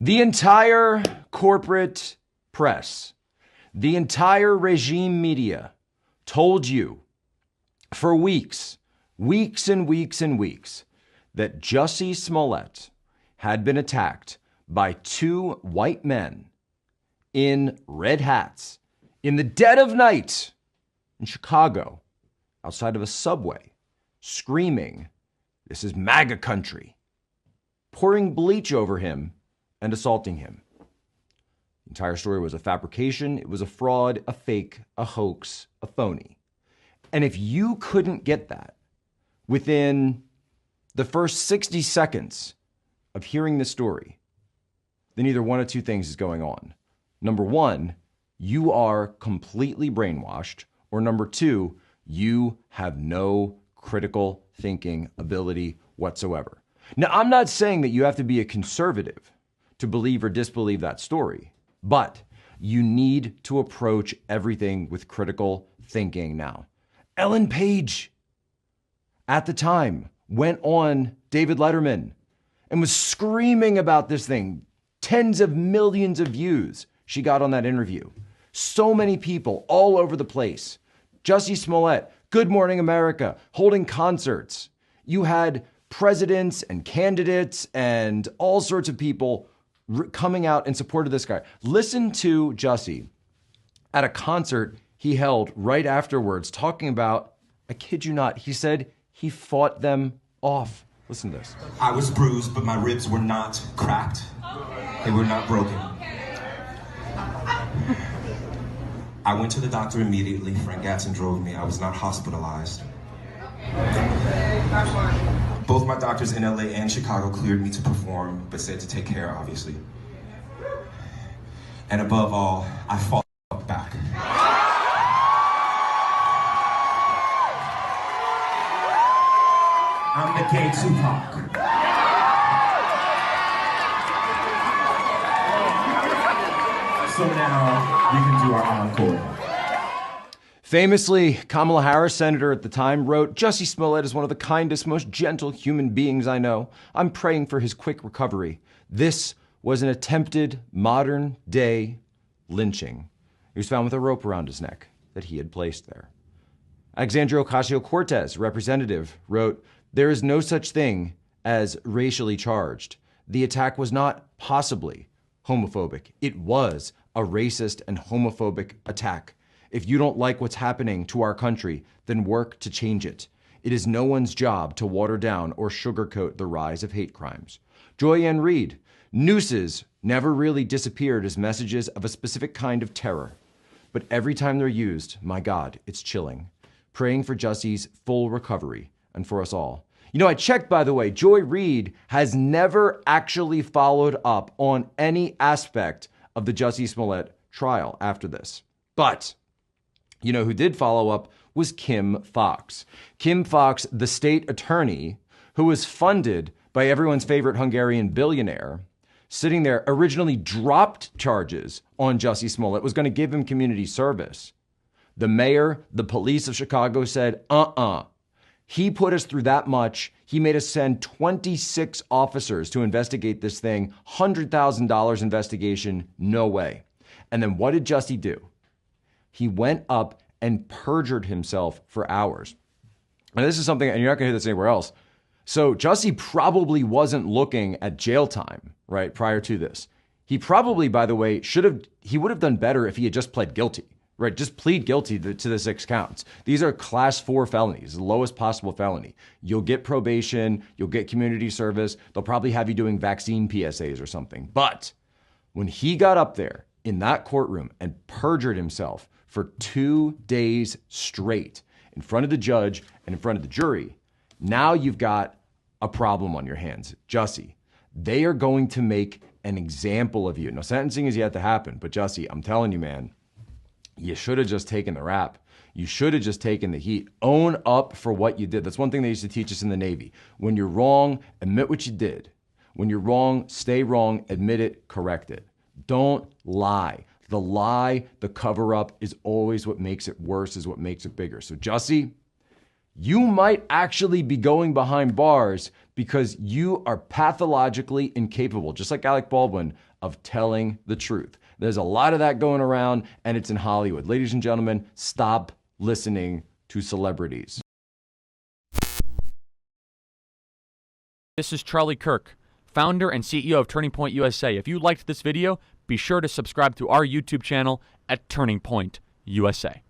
The entire corporate press, the entire regime media told you for weeks and weeks and weeks that Jussie Smollett had been attacked by two white men in red hats in the dead of night in Chicago, outside of a subway, screaming, "This is MAGA country," pouring bleach over him and assaulting him. The entire story was a fabrication. It was a fraud, a fake, a hoax, a phony. And if you couldn't get that within the first 60 seconds of hearing the story, then either one of two things is going on. Number one, you are completely brainwashed, or number two, you have no critical thinking ability whatsoever. Now, I'm not saying that you have to be a conservative to believe or disbelieve that story, but you need to approach everything with critical thinking now. Ellen Page, at the time, went on David Letterman and was screaming about this thing. Tens of millions of views she got on that interview. So many people all over the place. Jussie Smollett, Good Morning America, holding concerts. You had presidents and candidates and all sorts of people coming out in support of this guy. Listen to Jussie at a concert he held right afterwards talking about, I kid you not, he said he fought them off. Listen to this. I was bruised, but my ribs were not cracked. They were not broken. I went to the doctor immediately. Frank Gatson drove me. I was not hospitalized. Both my doctors in LA and Chicago cleared me to perform, but said to take care, obviously. And above all, I fought back. I'm the gay Tupac. So now we can do our encore. Famously, Kamala Harris, senator at the time, wrote, "Jussie Smollett is one of the kindest, most gentle human beings I know. I'm praying for his quick recovery." This was an attempted modern-day lynching. He was found with a rope around his neck that he had placed there. Alexandria Ocasio-Cortez, representative, wrote, "There is no such thing as racially charged. The attack was not possibly homophobic. It was a racist and homophobic attack. If you don't like what's happening to our country, then work to change it. It is no one's job to water down or sugarcoat the rise of hate crimes." Joy Ann Reid, "Nooses never really disappeared as messages of a specific kind of terror. But every time they're used, my God, it's chilling. Praying for Jussie's full recovery and for us all." You know, I checked, by the way, Joy Reid has never actually followed up on any aspect of the Jussie Smollett trial after this. But you know who did follow up was Kim Foxx. Kim Foxx, the state attorney who was funded by everyone's favorite Hungarian billionaire, sitting there, originally dropped charges on Jussie Smollett, was going to give him community service. The mayor, the police of Chicago said, He put us through that much. He made us send 26 officers to investigate this thing. $100,000 investigation, no way. And then what did Jussie do? He went up and perjured himself for hours. And this is something, and you're not going to hear this anywhere else. So Jussie probably wasn't looking at jail time, right, prior to this. He probably, by the way, he would have done better if he had just pled guilty, right? Just plead guilty to the 6 counts. These are class 4 felonies, the lowest possible felony. You'll get probation, you'll get community service. They'll probably have you doing vaccine PSAs or something. But when he got up there in that courtroom and perjured himself for 2 days straight in front of the judge and in front of the jury, now you've got a problem on your hands. Jussie, they are going to make an example of you. Now, sentencing is yet to happen, but Jussie, I'm telling you, man, you should have just taken the rap. You should have just taken the heat. Own up for what you did. That's one thing they used to teach us in the Navy. When you're wrong, admit what you did. When you're wrong, stay wrong, admit it, correct it. Don't lie. The lie, the cover up is always what makes it worse, is what makes it bigger. So Jussie, you might actually be going behind bars because you are pathologically incapable, just like Alec Baldwin, of telling the truth. There's a lot of that going around, and it's in Hollywood. Ladies and gentlemen, stop listening to celebrities. This is Charlie Kirk, founder and CEO of Turning Point USA. If you liked this video, be sure to subscribe to our YouTube channel at Turning Point USA.